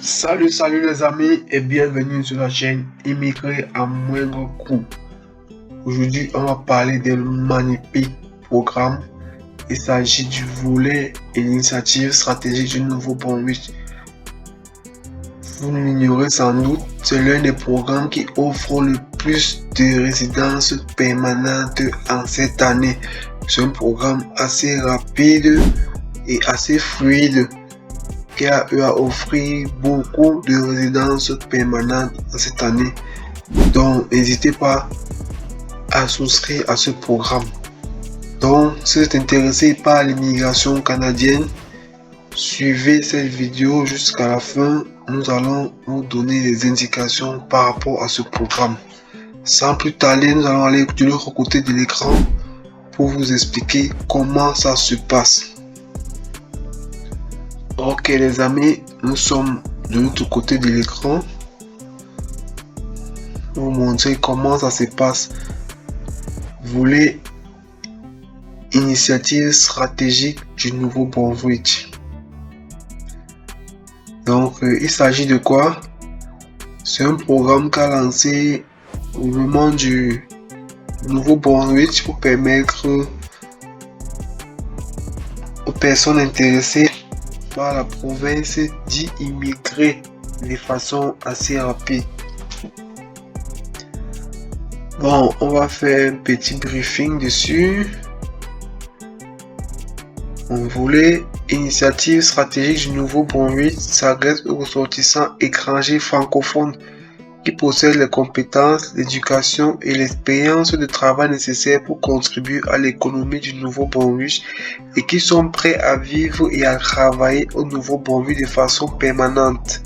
Salut les amis et bienvenue sur la chaîne Immigré à moindre coût. Aujourd'hui, on va parler d'un magnifique programme. Il s'agit du volet initiative stratégique du Nouveau-Brunswick. Vous l'ignorez sans doute, c'est l'un des programmes qui offre le plus de résidences permanentes en cette année. C'est un programme assez rapide et assez fluide qui a eu à offrir beaucoup de résidences permanentes en cette année. Donc, n'hésitez pas à souscrire à ce programme. Donc, si vous êtes intéressé par l'immigration canadienne, suivez cette vidéo jusqu'à la fin. Nous allons vous donner des indications par rapport à ce programme. Sans plus tarder, nous allons aller de l'autre côté de l'écran pour vous expliquer comment ça se passe. Ok les amis, nous sommes de l'autre côté de l'écran. Pour vous montrer comment ça se passe. Volet initiative stratégique du Nouveau-Brunswick. Donc il s'agit de quoi? C'est un programme qu'a lancé le gouvernement du Nouveau-Brunswick pour permettre aux personnes intéressées par la province d'y immigrer de façon assez rapide. Bon, on va faire un petit briefing dessus. On voulait initiative stratégique du Nouveau-Brunswick s'adresse aux ressortissants étrangers francophones qui possèdent les compétences, l'éducation et l'expérience de travail nécessaires pour contribuer à l'économie du Nouveau-Brunswick et qui sont prêts à vivre et à travailler au Nouveau-Brunswick de façon permanente.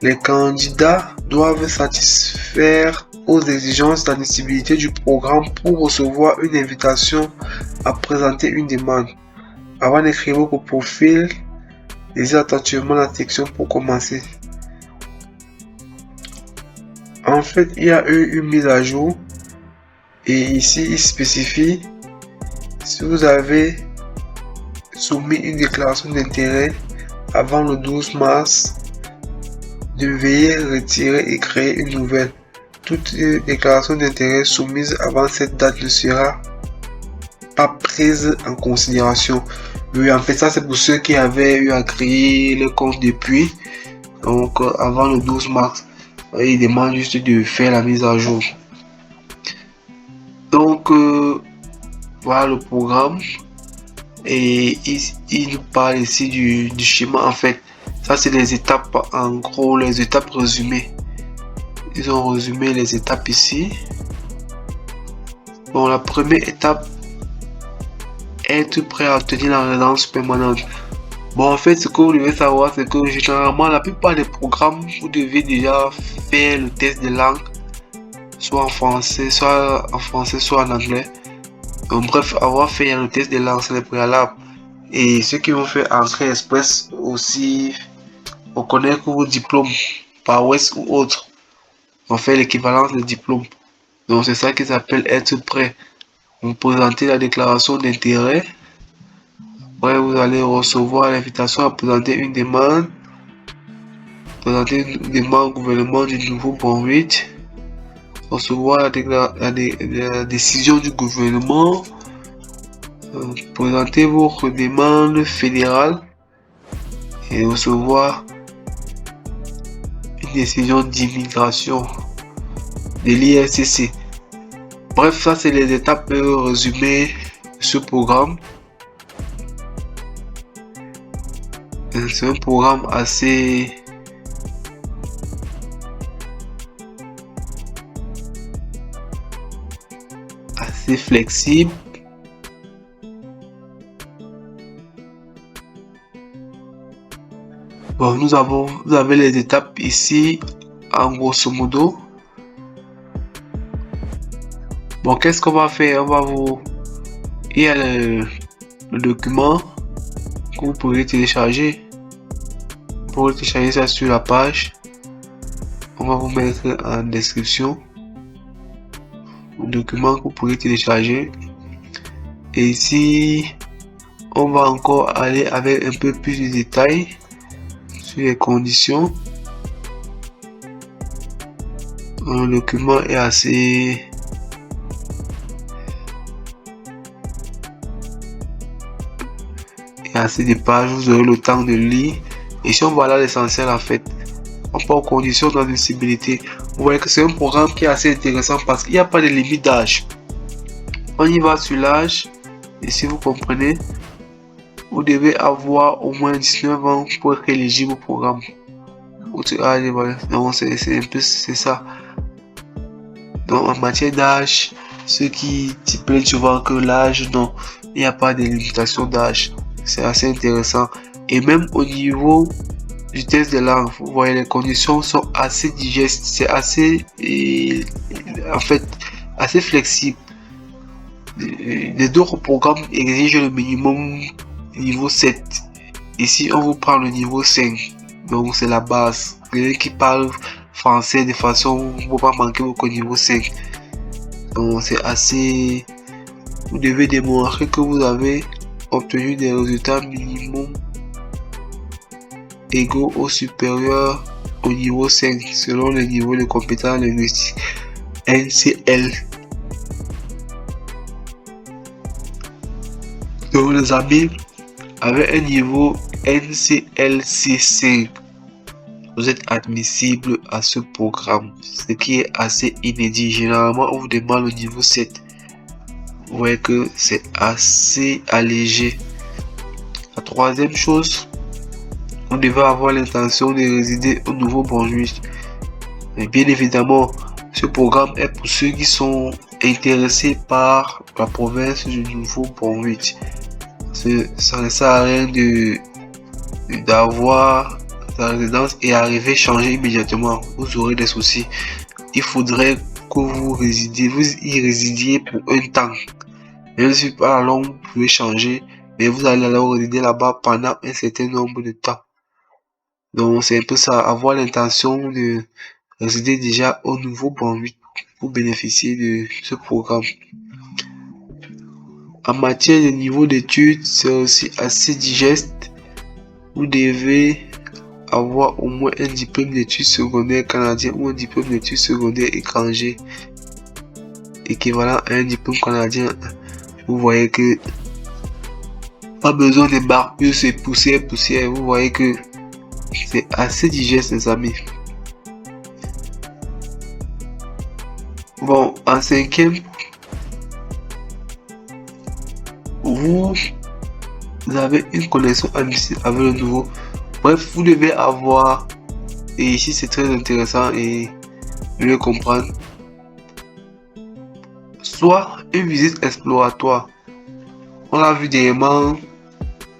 Les candidats doivent satisfaire aux exigences d'admissibilité du programme pour recevoir une invitation à présenter une demande. Avant d'écrire votre profil, lisez attentivement la section pour commencer. En fait, il y a eu une mise à jour et ici il spécifie si vous avez soumis une déclaration d'intérêt avant le 12 mars, de veiller à retirer et créer une nouvelle. Toute déclaration d'intérêt soumise avant cette date ne sera pas prise en considération. Oui, en fait, ça c'est pour ceux qui avaient eu à créer le compte depuis, donc avant le 12 mars. Il demande juste de faire la mise à jour. Donc, voilà le programme. Et il nous parle ici du schéma. En fait, ça c'est les étapes, en gros, les étapes résumées. Ils ont résumé les étapes ici. Bon, la première étape, être prêt à obtenir la résidence permanente. Bon, en fait, ce que vous devez savoir, c'est que généralement, la plupart des programmes, vous devez déjà faire le test de langue, soit en français, soit en anglais. Donc, bref, avoir fait le test de langue, c'est le préalable. Et ceux qui vont faire entrée express aussi, reconnaître vos diplômes par West ou autre. On fait l'équivalence des diplômes. Donc, c'est ça qu'ils appellent être prêt. Vous présentez la déclaration d'intérêt. Après, vous allez recevoir l'invitation à présenter une demande. Présenter une demande au gouvernement du Nouveau-Brunswick. Recevoir la décision du gouvernement. Présenter votre demande fédérale. Et recevoir une décision d'immigration de l'IRCC. Bref, ça c'est les étapes résumées de ce programme. C'est un programme assez flexible. Bon, vous avez les étapes ici en grosso modo. Bon, qu'est-ce qu'on va faire? Il y a le document que vous pouvez télécharger. Vous pouvez télécharger ça sur la page. On va vous mettre en description le document que vous pouvez télécharger. Et ici, on va encore aller avec un peu plus de détails sur les conditions. Le document est assez de pages, vous aurez le temps de lire. Et si on voit là l'essentiel, en fait, on part aux conditions d'admissibilité. Vous voyez que c'est un programme qui est assez intéressant parce qu'il n'y a pas de limite d'âge. On y va sur l'âge, et si vous comprenez, vous devez avoir au moins 19 ans pour être éligible au programme. Donc c'est un peu ça. Donc en matière d'âge, ceux qui plaignent souvent que l'âge, non, il n'y a pas de limitation d'âge. C'est assez intéressant. Et même au niveau du test de langue, vous voyez, les conditions sont assez digestes. C'est assez, en fait, assez flexible. Les autres programmes exigent le minimum niveau 7. Ici, on vous prend le niveau 5. Donc, c'est la base. Quelqu'un qui parle français de façon, vous ne pouvez pas manquer au niveau 5. Donc, c'est assez... Vous devez démontrer que vous avez obtenu des résultats minimum égaux ou supérieurs au niveau 5 selon le niveau de compétence linguistique NCL. Donc les amis, avec un niveau NCLC5, vous êtes admissible à ce programme, ce qui est assez inédit. Généralement, on vous demande le niveau 7. Vous voyez que c'est assez allégé. La troisième chose, on devait avoir l'intention de résider au Nouveau-Brunswick. Mais bien évidemment, ce programme est pour ceux qui sont intéressés par la province du Nouveau-Brunswick. Ça ne sert à rien d'avoir sa résidence et arriver changer immédiatement. Vous aurez des soucis. Il faudrait que vous y résidiez pour un temps. Même si pas la longue, vous pouvez changer, mais vous allez alors résider là-bas pendant un certain nombre de temps. Donc c'est un peu ça, avoir l'intention de résider déjà au Nouveau-Brunswick pour bénéficier de ce programme. En matière de niveau d'études, c'est aussi assez digeste. Vous devez avoir au moins un diplôme d'études secondaires canadien ou un diplôme d'études secondaires étranger équivalent à un diplôme canadien. Vous voyez que pas besoin de bac plus et poussière. Vous voyez que c'est assez digeste, les amis. Bon, en cinquième, vous avez une connexion admissible avec le nouveau. Bref, vous devez avoir, et ici c'est très intéressant et mieux comprendre, soit une visite exploratoire. On l'a vu dernièrement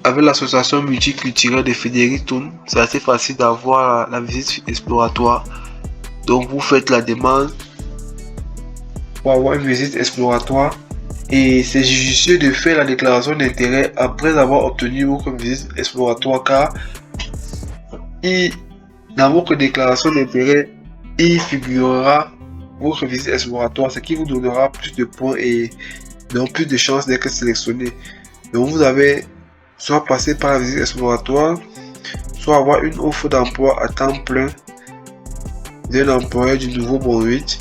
avec l'association multiculturelle de Frédéric Toun. C'est assez facile d'avoir la visite exploratoire. Donc vous faites la demande pour avoir une visite exploratoire. Et c'est judicieux de faire la déclaration d'intérêt après avoir obtenu votre visite exploratoire, car dans votre déclaration d'intérêt, il figurera votre visite exploratoire, ce qui vous donnera plus de points et donc plus de chances d'être sélectionné. Donc vous avez soit passer par la visite exploratoire, soit avoir une offre d'emploi à temps plein d'un employeur du Nouveau-Brunswick.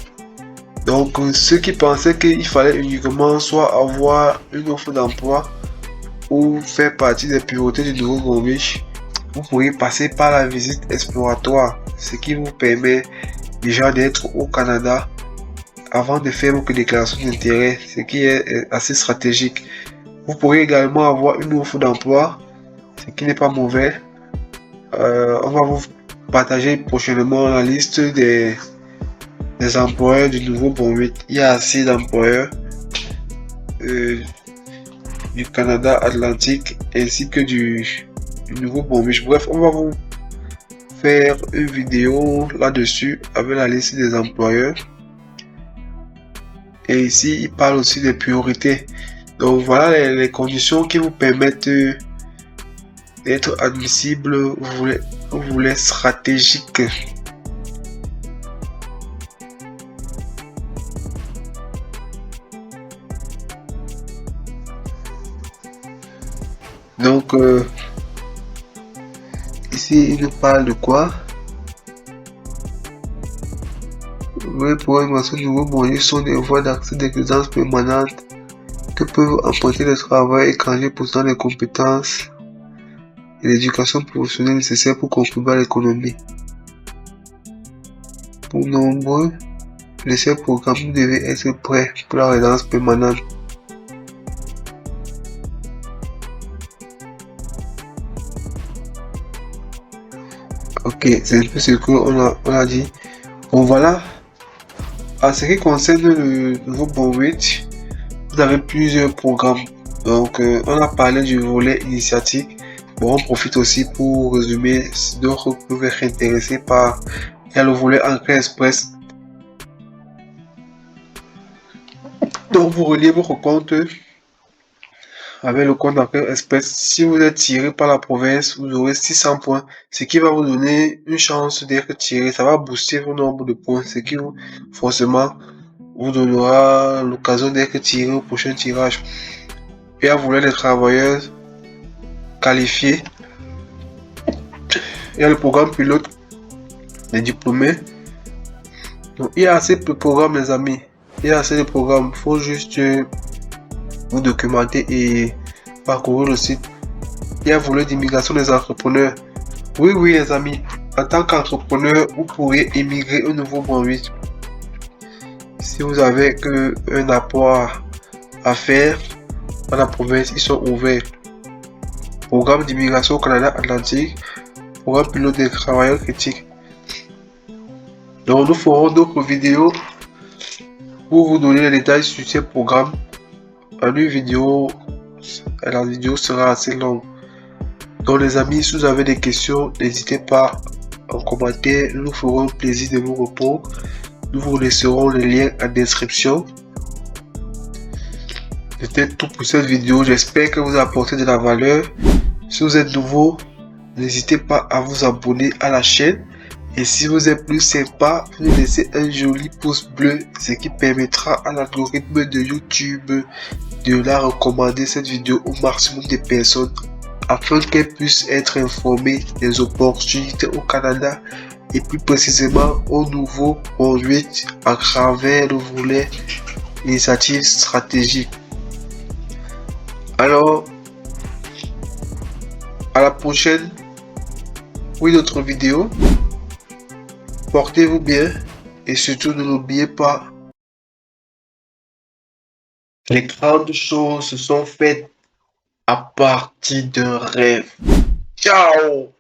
Donc ceux qui pensaient qu'il fallait uniquement soit avoir une offre d'emploi ou faire partie des priorités du Nouveau-Brunswick, vous pourriez passer par la visite exploratoire, ce qui vous permet déjà d'être au Canada avant de faire votre déclaration d'intérêt, ce qui est assez stratégique. Vous pourrez également avoir une offre d'emploi, ce qui n'est pas mauvais. On va vous partager prochainement la liste des employeurs du Nouveau-Brunswick. Il y a assez d'employeurs du Canada Atlantique ainsi que du Nouveau-Brunswick. Bref, on va vous faire une vidéo là-dessus avec la liste des employeurs. Et ici, il parle aussi des priorités. Donc voilà les conditions qui vous permettent d'être admissible. Vous voulez stratégique. Donc Ici, il nous parle de quoi? Oui, pour un nouveau moyen sont des voies d'accès d'existence permanente que peuvent apporter le travail et changer pourtant les compétences et l'éducation professionnelle nécessaires pour contribuer à l'économie. Pour nombreux de ces programmes devaient être prêts pour la résidence permanente. Ok, c'est un peu ce qu'on a dit. Bon voilà, en ce qui concerne le nouveau Bonwich, vous avez plusieurs programmes. Donc on a parlé du volet initiatique. Bon, on profite aussi pour résumer si d'autres peuvent être intéressés par. Il y a le volet Entrée Express. Donc vous reliez votre compte avec le compte Entrée Express. Si vous êtes tiré par la province, vous aurez 600 points, ce qui va vous donner une chance d'être tiré. Ça va booster vos nombre de points, ce qui forcément vous donnera l'occasion d'être tiré au prochain tirage. Et à voler les travailleurs qualifiés. Il y a le programme pilote des diplômés. Donc, il y a assez de programmes, les amis. Il y a assez de programmes. Il faut juste vous documenter et parcourir le site. Il y a volet d'immigration des entrepreneurs. Oui, oui, les amis. En tant qu'entrepreneur, vous pourrez émigrer au Nouveau-Brunswick. Si vous avez un apport à faire dans la province, ils sont ouverts. Programme d'immigration au Canada Atlantique. Programme pilote des travailleurs critiques. Donc nous ferons d'autres vidéos pour vous donner les détails sur ces programmes. En une vidéo, la vidéo sera assez longue. Donc les amis, si vous avez des questions, n'hésitez pas en commentaire. Nous ferons plaisir de vous répondre. Nous vous laisserons le lien en description. C'était tout pour cette vidéo. J'espère que vous apportez de la valeur. Si vous êtes nouveau, n'hésitez pas à vous abonner à la chaîne. Et si vous êtes plus sympa, vous laissez un joli pouce bleu, ce qui permettra à l'algorithme de YouTube de la recommander cette vidéo au maximum de personnes afin qu'elles puissent être informées des opportunités au Canada et plus précisément au Nouveau-Brunswick à travers le volet initiative stratégique. Alors, à la prochaine pour une autre vidéo. Portez-vous bien et surtout ne l'oubliez pas, les grandes choses se sont faites à partir d'un rêve. Ciao!